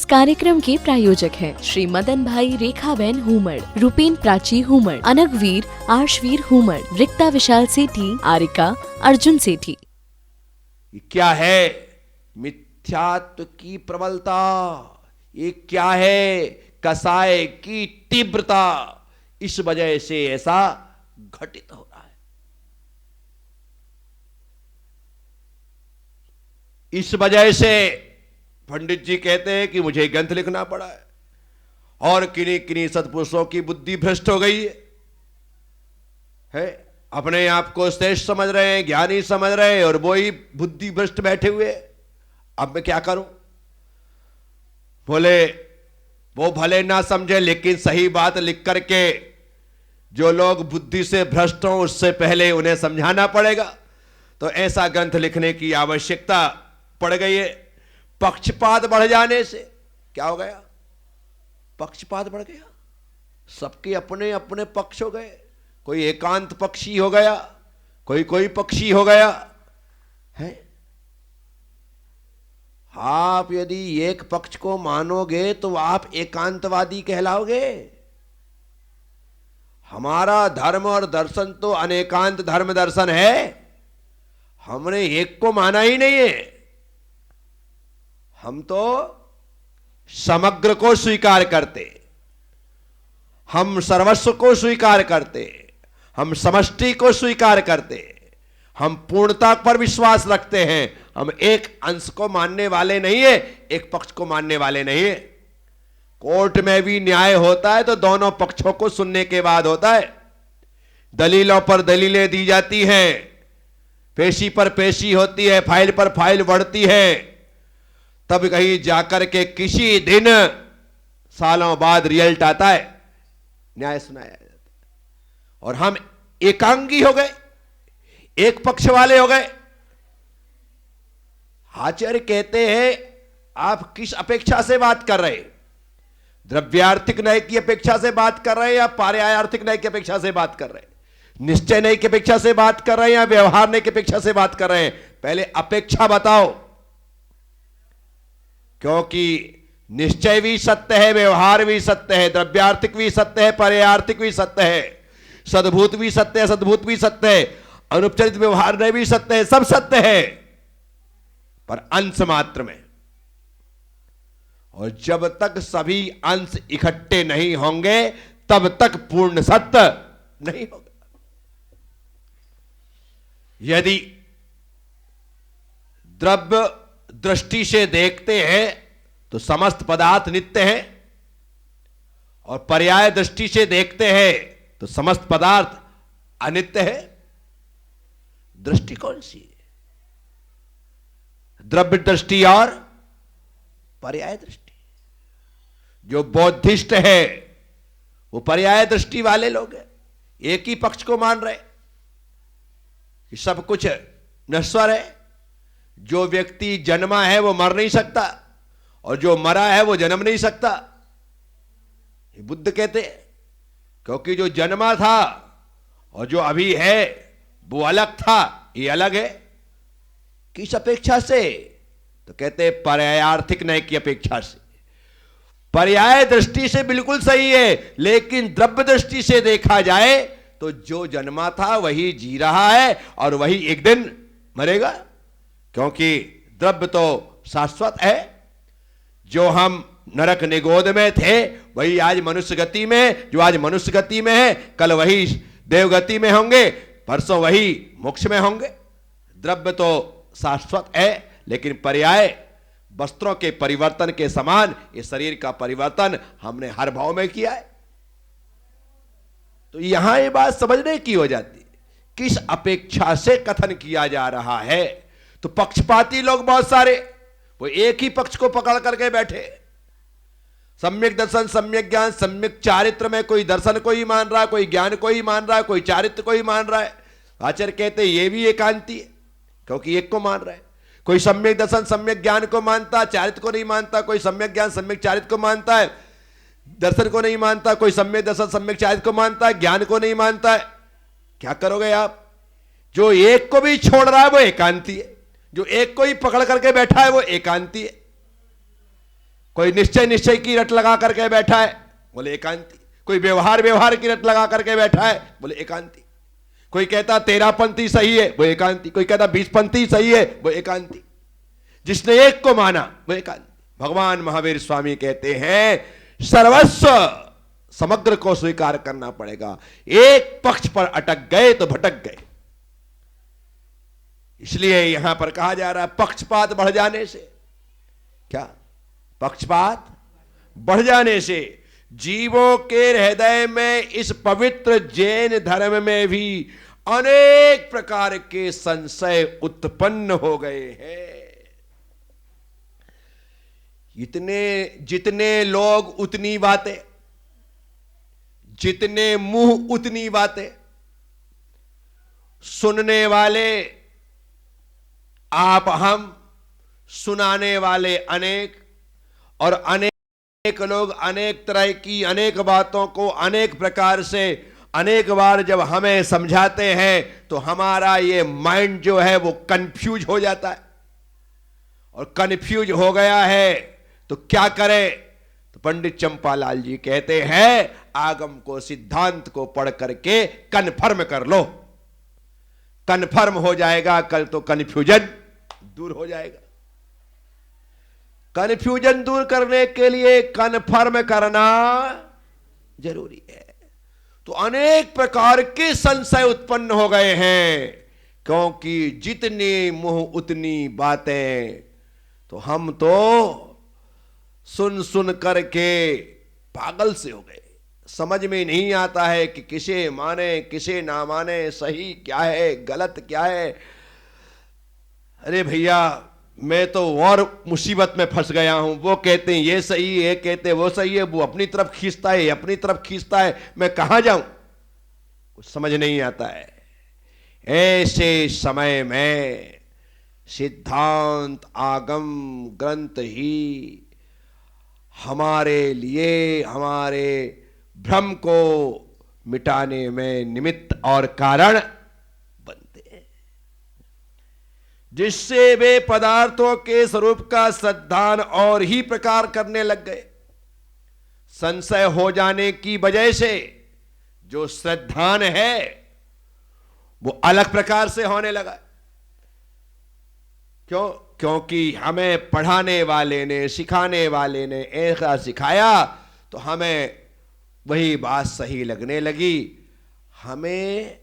कार्यक्रम के प्रायोजक हैं श्री मदन भाई रेखाबेन हुमड़, रूपेन प्राची हुमड़, अनगवीर आर्शवीर हुमड़, रिक्ता विशाल सेठी, आरिका अर्जुन सेठी। क्या है मिथ्यात्व की प्रबलता, ये क्या है कसाय की तीव्रता, इस वजह से ऐसा घटित हो रहा है। इस वजह से पंडित जी कहते हैं कि मुझे ग्रंथ लिखना पड़ा है और किन्हीं किन्हीं सत्पुरुषों की बुद्धि भ्रष्ट हो गई है, अपने आप को श्रेष्ठ समझ रहे हैं, ज्ञानी समझ रहे हैं और वो ही बुद्धि भ्रष्ट बैठे हुए। अब मैं क्या करूं? बोले वो भले ना समझे लेकिन सही बात लिख करके जो लोग बुद्धि से भ्रष्ट हों उससे पहले उन्हें समझाना पड़ेगा। तो ऐसा ग्रंथ लिखने की आवश्यकता पड़ गई है। पक्षपात बढ़ जाने से क्या हो गया? पक्षपात बढ़ गया, सबके अपने अपने पक्ष हो गए। कोई एकांत पक्षी हो गया, कोई पक्षी हो गया है। आप यदि एक पक्ष को मानोगे तो आप एकांतवादी कहलाओगे। हमारा धर्म और दर्शन तो अनेकांत धर्म दर्शन है, हमने एक को माना ही नहीं है। हम तो समग्र को स्वीकार करते, हम सर्वस्व को स्वीकार करते, हम समष्टि को स्वीकार करते, हम पूर्णता पर विश्वास रखते हैं। हम एक अंश को मानने वाले नहीं है, एक पक्ष को मानने वाले नहीं है। कोर्ट में भी न्याय होता है तो दोनों पक्षों को सुनने के बाद होता है। दलीलों पर दलीलें दी जाती हैं, पेशी पर पेशी होती है, फाइल पर फाइल बढ़ती है, तब कहीं जाकर के किसी दिन सालों बाद रिजल्ट आता है, न्याय सुनाया जाता है। और हम एकांगी हो गए, एक पक्ष वाले हो गए। आचार्य कहते हैं आप किस अपेक्षा से बात कर रहे? द्रव्यार्थिक न्याय की अपेक्षा से बात कर रहे हैं या पारयार्थिक न्याय की अपेक्षा से बात कर रहे हैं? निश्चय न्याय की अपेक्षा से बात कर रहे हैं या व्यवहार न्याय की अपेक्षा से बात कर रहे हैं? पहले अपेक्षा बताओ, क्योंकि निश्चय भी सत्य है, व्यवहार भी सत्य है, द्रव्यार्थिक भी सत्य है, पर्यार्थिक भी सत्य है, सद्भूत भी सत्य है, सद्भूत भी सत्य है, अनुपचारित व्यवहार में भी सत्य है, सब सत्य है, पर अंश मात्र में। और जब तक सभी अंश इकट्ठे नहीं होंगे तब तक पूर्ण सत्य नहीं होगा। यदि द्रव्य दृष्टि से देखते हैं तो समस्त पदार्थ नित्य हैं, और पर्याय दृष्टि से देखते हैं तो समस्त पदार्थ अनित्य है। दृष्टि कौन सी है? द्रव्य दृष्टि और पर्याय दृष्टि। जो बौद्धिस्ट है वो पर्याय दृष्टि वाले लोग हैं, एक ही पक्ष को मान रहे कि सब कुछ नश्वर है। जो व्यक्ति जन्मा है वो मर नहीं सकता और जो मरा है वो जन्म नहीं सकता, ये बुद्ध कहते हैं। क्योंकि जो जन्मा था और जो अभी है वो अलग था, ये अलग है। किस अपेक्षा से? तो कहते हैं पर्यायार्थिक न्याय की अपेक्षा से। पर्याय दृष्टि से बिल्कुल सही है, लेकिन द्रव्य दृष्टि से देखा जाए तो जो जन्मा था वही जी रहा है और वही एक दिन मरेगा, क्योंकि द्रव्य तो शाश्वत है। जो हम नरक निगोद में थे वही आज मनुष्य गति में, जो आज मनुष्य गति में है कल वही देवगति में होंगे, परसों वही मोक्ष में होंगे। द्रव्य तो शाश्वत है, लेकिन पर्याय वस्त्रों के परिवर्तन के समान ये शरीर का परिवर्तन हमने हर भाव में किया है। तो यहां ये बात समझने की हो जाती है, किस अपेक्षा से कथन किया जा रहा है। तो पक्षपाती लोग बहुत सारे, वो एक ही पक्ष को पकड़ करके बैठे। सम्यक दर्शन, सम्यक ज्ञान, सम्यक चारित्र में कोई दर्शन को ही मान रहा है, कोई ज्ञान को ही मान रहा है, कोई चारित्र को ही मान रहा है। आचार्य कहते हैं ये भी एकांती है, क्योंकि एक को मान रहा है। कोई सम्यक दर्शन सम्यक ज्ञान को मानता, चारित्र को नहीं मानता। कोई सम्यक ज्ञान सम्यक चारित्र को मानता है, दर्शन को नहीं मानता। कोई सम्यक दर्शन सम्यक चारित्र को मानता है, ज्ञान को नहीं मानता है। क्या करोगे आप? जो एक को भी छोड़ रहा है वो एकांती है, जो एक को ही पकड़ करके बैठा है वो एकांती है। कोई निश्चय की रट लगा करके बैठा है, बोले एकांती। कोई व्यवहार की रट लगा करके बैठा है, बोले एकांती। कोई कहता 13पंथी सही है, वो एकांती। कोई कहता 20पंथी सही है, वो एकांती। जिसने एक को माना वो एकांती। भगवान महावीर स्वामी कहते हैं सर्वस्व समग्र को स्वीकार करना पड़ेगा, एक पक्ष पर अटक गए तो भटक गए। इसलिए यहां पर कहा जा रहा है पक्षपात बढ़ जाने से, क्या पक्षपात बढ़ जाने से जीवों के हृदय में, इस पवित्र जैन धर्म में भी अनेक प्रकार के संशय उत्पन्न हो गए हैं। जितने लोग उतनी बातें, जितने मुंह उतनी बातें, सुनने वाले आप हम, सुनाने वाले अनेक, और अनेक लोग अनेक तरह की अनेक बातों को अनेक प्रकार से अनेक बार जब हमें समझाते हैं तो हमारा ये माइंड जो है वो कंफ्यूज हो जाता है। और कंफ्यूज हो गया है तो क्या करें? तो पंडित चंपालाल जी कहते हैं आगम को, सिद्धांत को पढ़ करके कन्फर्म कर लो, कन्फर्म हो जाएगा, कल तो कन्फ्यूजन दूर हो जाएगा। कन्फ्यूजन दूर करने के लिए कन्फर्म करना जरूरी है। तो अनेक प्रकार के संशय उत्पन्न हो गए हैं, क्योंकि जितनी मुंह उतनी बातें। तो हम तो सुन सुन करके पागल से हो गए, समझ में नहीं आता है कि किसे माने किसे ना माने, सही क्या है गलत क्या है। अरे भैया मैं तो और मुसीबत में फंस गया हूं, वो कहते हैं ये सही है, कहते हैं वो सही है, वो अपनी तरफ खींचता है, अपनी तरफ खींचता है, मैं कहां जाऊं, कुछ समझ नहीं आता है। ऐसे समय में सिद्धांत आगम ग्रंथ ही हमारे लिए, हमारे भ्रम को मिटाने में निमित्त और कारण बनते हैं, जिससे वे पदार्थों के स्वरूप का श्रद्धान और ही प्रकार करने लग गए। संशय हो जाने की वजह से जो श्रद्धान है वो अलग प्रकार से होने लगा। क्यों? क्योंकि हमें पढ़ाने वाले ने, सिखाने वाले ने ऐसा सिखाया तो हमें वही बात सही लगने लगी। हमें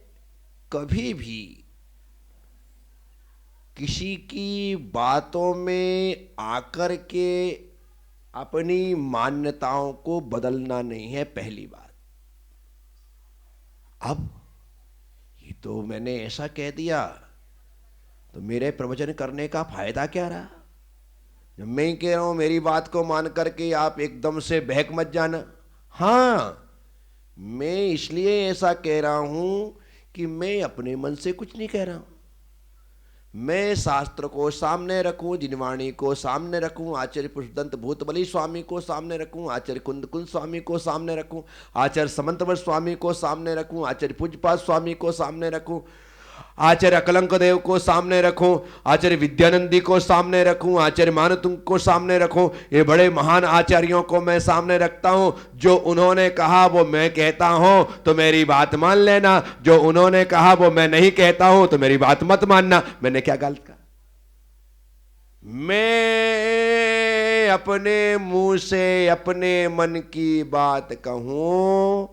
कभी भी किसी की बातों में आकर के अपनी मान्यताओं को बदलना नहीं है, पहली बात। अब ये तो मैंने ऐसा कह दिया तो मेरे प्रवचन करने का फायदा क्या रहा? जब मैं ही कह रहा हूं मेरी बात को मान करके आप एकदम से बहक मत जाना। हाँ, मैं इसलिए ऐसा कह रहा हूं कि मैं अपने मन से कुछ नहीं कह रहा हूं। मैं शास्त्र को सामने रखूं, जिनवाणी को सामने रखूं, आचार्य पुष्पदंत भूतबली स्वामी को सामने रखूं, आचार्य कुंद स्वामी को सामने रखूं, आचार्य समंतवर स्वामी को सामने रखूं, आचार्य पूज्यपाद स्वामी को सामने रखूं, आचार्य अकलंक देव को सामने रखूं, आचार्य विद्यानंदी को सामने रखूं, आचार्य मानतुंग को सामने रखूं। ये बड़े महान आचार्यों को मैं सामने रखता हूं। जो उन्होंने कहा वो मैं कहता हूं तो मेरी बात मान लेना, जो उन्होंने कहा वो मैं नहीं कहता हूं तो मेरी बात मत मानना। मैंने क्या गलत कहा? मैं अपने मुंह से अपने मन की बात कहूं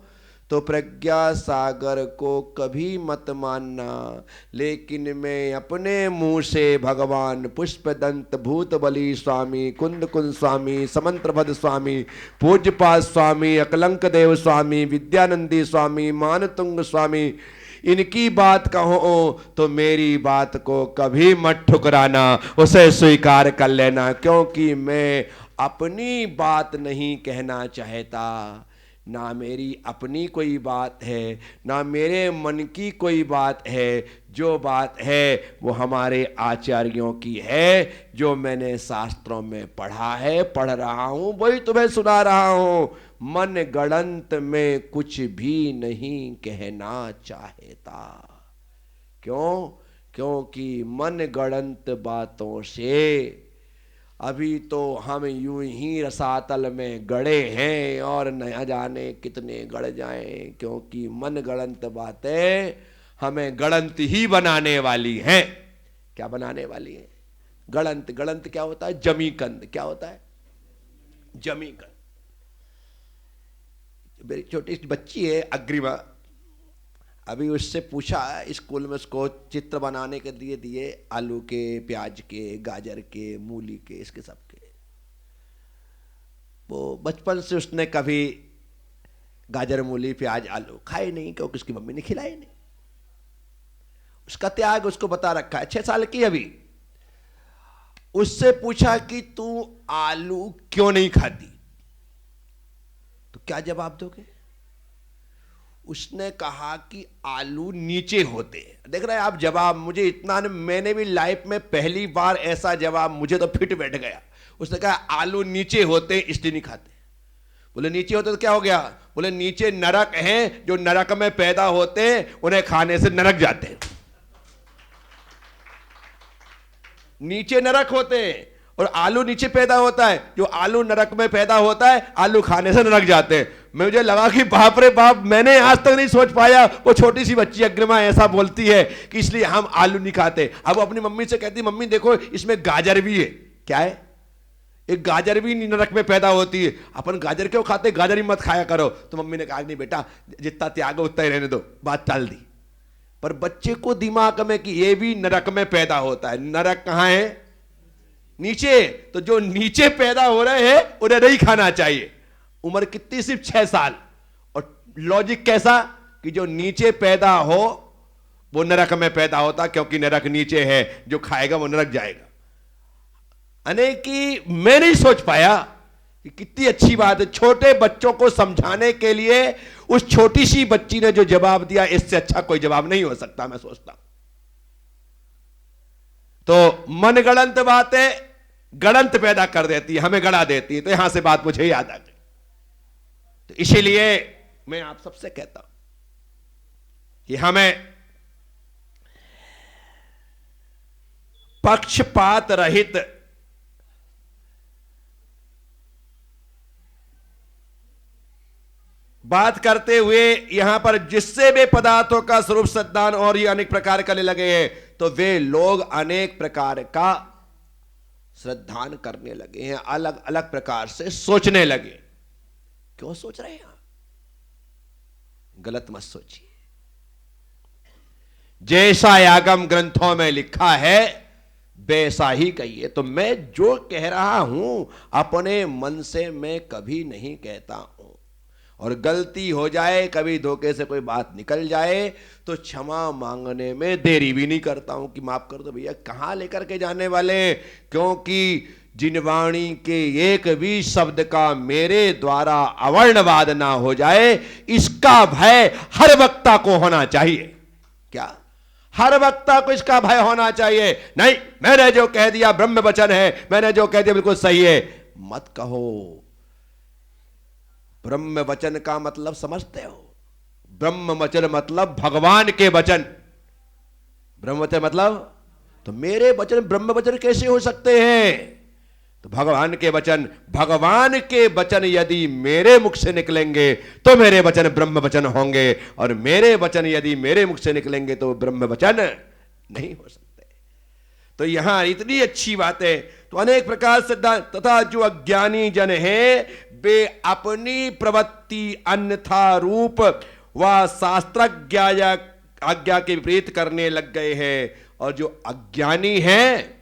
तो प्रज्ञा सागर को कभी मत मानना, लेकिन मैं अपने मुंह से भगवान पुष्पदंत भूतबली स्वामी, कुंद स्वामी, समंत्रभद स्वामी, पूज्यपाद स्वामी, अकलंक देव स्वामी, विद्यानंदी स्वामी, मानतुंग स्वामी, इनकी बात कहो तो मेरी बात को कभी मत ठुकराना, उसे स्वीकार कर लेना। क्योंकि मैं अपनी बात नहीं कहना चाहता, ना मेरी अपनी कोई बात है, ना मेरे मन की कोई बात है। जो बात है वो हमारे आचार्यों की है, जो मैंने शास्त्रों में पढ़ा है, पढ़ रहा हूं, वही तुम्हें सुना रहा हूं। मन गणंत में कुछ भी नहीं कहना चाहता। क्यों? क्योंकि मन गणंत बातों से अभी तो हम यूं ही रसातल में गड़े हैं और न जाने कितने गड़ जाएं, क्योंकि मन गड़ंत बातें हमें गड़ंत ही बनाने वाली हैं। क्या बनाने वाली है? गड़ंत। गड़ंत क्या होता है? जमीकंद। क्या होता है? जमीकंद। मेरी छोटी सी बच्ची है अग्रिमा, अभी उससे पूछा स्कूल में, उसको चित्र बनाने के लिए दिए आलू के, प्याज के, गाजर के, मूली के, इसके सब के। वो बचपन से उसने कभी गाजर, मूली, प्याज, आलू खाए नहीं, क्योंकि उसकी मम्मी ने खिलाए नहीं। उसका त्याग उसको बता रखा है। 6 साल की अभी। उससे पूछा कि तू आलू क्यों नहीं खाती, तो क्या जवाब दोगे? उसने कहा कि आलू नीचे होते। देख रहे हैं आप जवाब, मुझे इतना मैंने भी लाइफ में पहली बार ऐसा जवाब, मुझे तो फिट बैठ गया। उसने कहा आलू नीचे होते इसलिए नहीं खाते। बोले नीचे होते तो क्या हो गया? बोले नीचे नरक हैं, जो नरक में पैदा होते उन्हें खाने से नरक जाते हैं। नीचे नरक होते हैं और आलू नीचे पैदा होता है, जो आलू नरक में पैदा होता है आलू खाने से नरक जाते हैं। मुझे लगा कि बाप रे बाप, मैंने आज तक नहीं सोच पाया वो छोटी सी बच्ची अग्रिमा ऐसा बोलती है कि इसलिए हम आलू नहीं खाते। अब वो अपनी मम्मी से कहती, मम्मी देखो इसमें गाजर भी है। क्या है? एक गाजर भी नरक में पैदा होती है। अपन गाजर क्यों खाते? गाजर ही मत खाया करो। तो मम्मी ने कहा नहीं बेटा, जितना त्याग हो उतना ही रहने दो, बात टाल दी। पर बच्चे को दिमाग में कि ये भी नरक में पैदा होता है। नरक कहां है? नीचे। तो जो नीचे पैदा हो रहे हैं उन्हें नहीं खाना चाहिए। उम्र कितनी? सिर्फ 6 साल। और लॉजिक कैसा कि जो नीचे पैदा हो वो नरक में पैदा होता, क्योंकि नरक नीचे है, जो खाएगा वो नरक जाएगा। अनेकी मैं नहीं सोच पाया कि कितनी अच्छी बात है। छोटे बच्चों को समझाने के लिए उस छोटी सी बच्ची ने जो जवाब दिया, इससे अच्छा कोई जवाब नहीं हो सकता, मैं सोचता हूं। तो मनगढ़ंत बातें गड़ंत पैदा कर देती है, हमें गड़ा देती है। तो यहां से बात मुझे याद आ गई। तो इसीलिए मैं आप सबसे कहता हूं कि हमें पक्षपात रहित बात करते हुए, यहां पर जिससे भी पदार्थों का स्वरूप सद्दान और ये अनेक प्रकार करने लगे हैं, तो वे लोग अनेक प्रकार का श्रद्धान करने लगे हैं, अलग अलग प्रकार से सोचने लगे। क्यों सोच रहे हैं? गलत मत सोचिए। जैसा आगम ग्रंथों में लिखा है वैसा ही कहिए। तो मैं जो कह रहा हूं अपने मन से मैं कभी नहीं कहता हूं, और गलती हो जाए, कभी धोखे से कोई बात निकल जाए तो क्षमा मांगने में देरी भी नहीं करता हूं कि माफ कर दो भैया, कहां लेकर के जाने वाले। क्योंकि जिनवाणी के एक भी शब्द का मेरे द्वारा अवर्णवाद ना हो जाए, इसका भय हर वक्ता को होना चाहिए। क्या? हर वक्ता को इसका भय होना चाहिए। नहीं, मैंने जो कह दिया ब्रह्म वचन है, मैंने जो कह दिया बिल्कुल सही है, मत कहो। ब्रह्म वचन का मतलब समझते हो? ब्रह्म वचन मतलब भगवान के वचन। ब्रह्म वचन मतलब, तो मेरे वचन ब्रह्म वचन कैसे हो सकते हैं? तो भगवान के वचन, भगवान के वचन यदि मेरे मुख से निकलेंगे तो मेरे वचन ब्रह्म वचन होंगे, और मेरे वचन यदि मेरे मुख से निकलेंगे तो ब्रह्म वचन नहीं हो सकते। तो यहां इतनी अच्छी बात है। तो अनेक प्रकार से, तथा जो अज्ञानी जन हैं वे अपनी प्रवृत्ति अन्यथा रूप व शास्त्रज्ञ आज्ञा के विपरीत करने लग गए हैं, और जो अज्ञानी हैं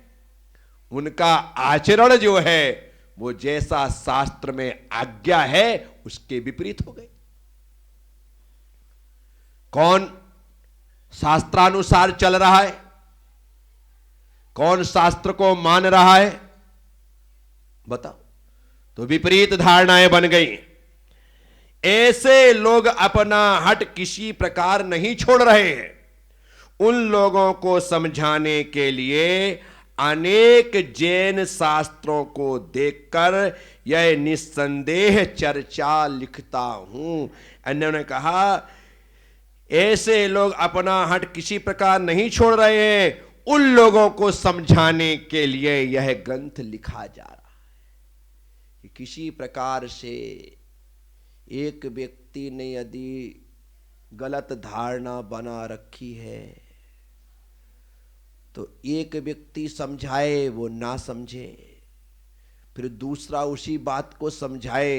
उनका आचरण जो है वो जैसा शास्त्र में आज्ञा है उसके विपरीत हो गए। कौन शास्त्रानुसार चल रहा है? कौन शास्त्र को मान रहा है? बताओ। तो विपरीत धारणाएं बन गई। ऐसे लोग अपना हट किसी प्रकार नहीं छोड़ रहे हैं। उन लोगों को समझाने के लिए अनेक जैन शास्त्रों को देखकर यह निस्संदेह चर्चा लिखता हूं। अन्यों कहा ऐसे लोग अपना हट किसी प्रकार नहीं छोड़ रहे हैं। उन लोगों को समझाने के लिए यह ग्रंथ लिखा जा रहा है कि किसी प्रकार से एक व्यक्ति ने यदि गलत धारणा बना रखी है तो एक व्यक्ति समझाए वो ना समझे, फिर दूसरा उसी बात को समझाए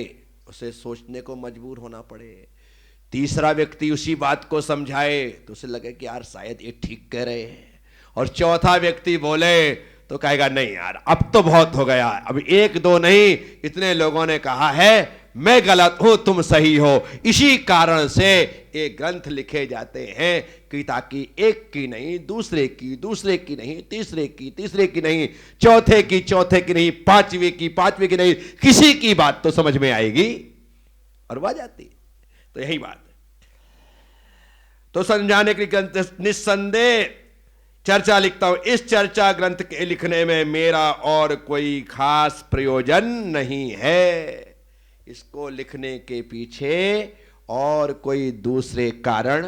उसे सोचने को मजबूर होना पड़े, तीसरा व्यक्ति उसी बात को समझाए तो उसे लगे कि यार शायद ये ठीक कह रहे हैं, और चौथा व्यक्ति बोले तो कहेगा नहीं यार अब तो बहुत हो गया, अब एक दो नहीं इतने लोगों ने कहा है मैं गलत हूं तुम सही हो। इसी कारण से ये ग्रंथ लिखे जाते हैं कि ताकि एक की नहीं दूसरे की नहीं तीसरे की नहीं चौथे की नहीं पांचवे की नहीं किसी की बात तो समझ में आएगी और वह जाती। तो यही बात है। तो समझाने के ग्रंथ निस्संदेह चर्चा लिखता हूं। इस चर्चा ग्रंथ के लिखने में मेरा और कोई खास प्रयोजन नहीं है। इसको लिखने के पीछे और कोई दूसरे कारण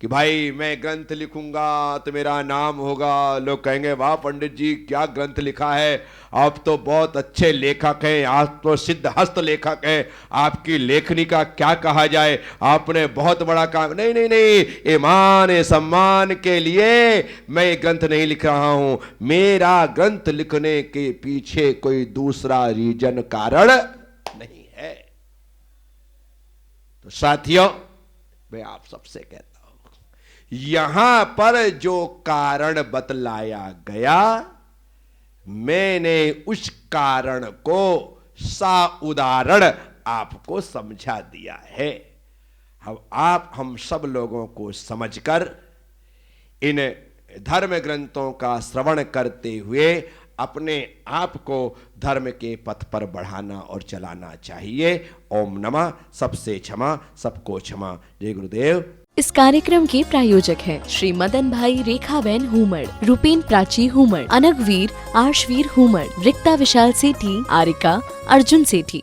कि भाई मैं ग्रंथ लिखूंगा तो मेरा नाम होगा, लोग कहेंगे वाह पंडित जी क्या ग्रंथ लिखा है, आप तो बहुत अच्छे लेखक हैं, आप तो सिद्ध हस्त लेखक हैं, आपकी लेखनी का क्या कहा जाए, आपने बहुत बड़ा काम। नहीं नहीं नहीं, ईमान सम्मान के लिए मैं ग्रंथ नहीं लिख रहा हूं। मेरा ग्रंथ लिखने के पीछे कोई दूसरा रीजन कारण नहीं है। तो साथियों मैं आप सबसे कहता हूं यहां पर जो कारण बतलाया गया मैंने उस कारण को उदाहरण आपको समझा दिया है। अब आप हम सब लोगों को समझकर इन धर्म ग्रंथों का श्रवण करते हुए अपने आप को धर्म के पथ पर बढ़ाना और चलाना चाहिए। ओम नमः। सबसे क्षमा सबको क्षमा। जय गुरुदेव। इस कार्यक्रम के प्रायोजक हैं श्री मदन भाई रेखाबेन हुमड़, रूपेन प्राची हुमड़, अनगवीर आर्शवीर हुमड़, रिक्ता विशाल सेठी, आरिका अर्जुन सेठी।